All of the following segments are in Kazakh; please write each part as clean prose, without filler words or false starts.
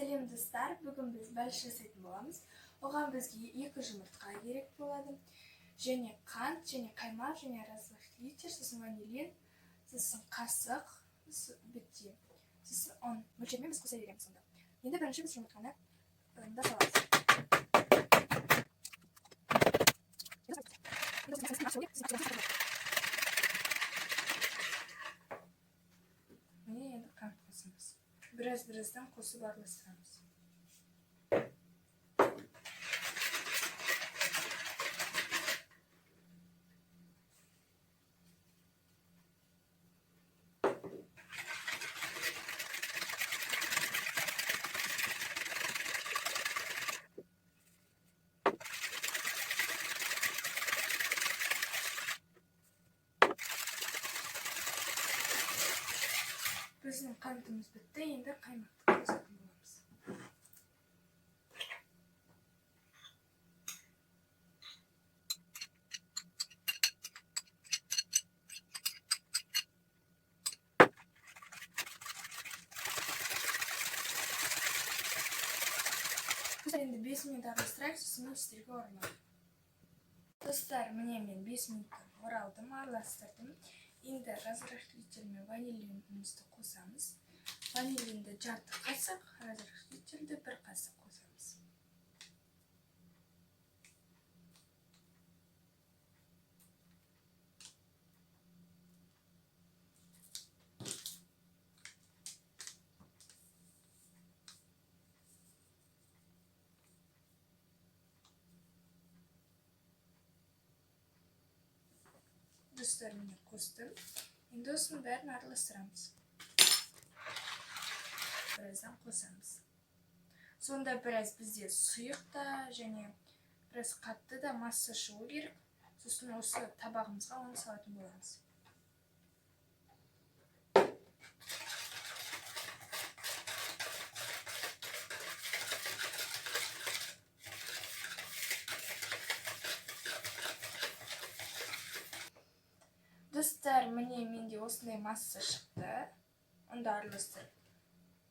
Сәлем достар, бүгін біз бәліш жасайтын боламыз. Оған бізге 2 жұмыртқа керек болады. Және қант, және қаймақ, және разрыхлитель, сосын ванилин, сосын қасық, бітті. Сосын он мөлшермен біз қоса береміз сонда. Енді бірінші біз жұмыртқаны да саламыз. Міне енді қант қосамыз. Біраздан қосып араластырамыз. Біздің қантымыз бітті, енді қаймақты қосатын боламыз. Енді 5 минут араластырайық, сосын үстелге оралайық. Достар, міне мен 5 минуттан оралдым, араластырдым. Енді разрыхлитель мен ванилинімізді қосамыз. Ванилинді жарты қасық, разрыхлительді 1 қасық қосамыз. Достар, міне қостым. Енді осының бәрін араластырамыз. Біраздан қосамыз. Сонда біраз бізде сұйық та және біраз қатты да масса шығу керек. Сосын осы табағымызға оны салатын боламыз. Достар, міне менде осындай масса шықты. Онда араластырып.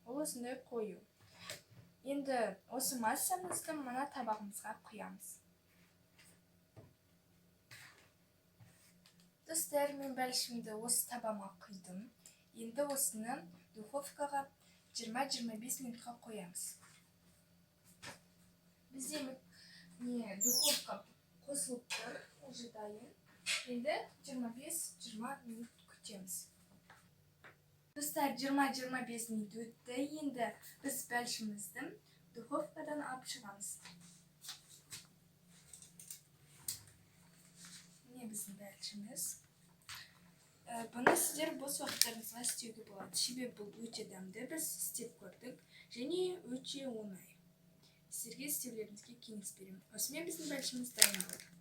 Ол осындай қою. Енді осы массамызды мына табағымызға құямыз. Достар, мен бәлішімді осы табама құйдым. Енді осыны духовкаға 20-25 минутқа қоямыз. Бізде духовка қосылып тұр, уже дайын. Енді 25-20 минут күтеміз. Достар, 20-25 минут өтті. Енді біз бәлішімізді духовкадан алып шығамыз. Міне біздің бәлішіміз. Бұны сіздер бос уақыттарыңызға істеуге болады. Себебі бұл өте дәмді, біз істеп көрдік. Және өте оңай. Сіздерге істеулеріңізге кеңес беремін. Осымен біздің бәлішіміз дайын болды.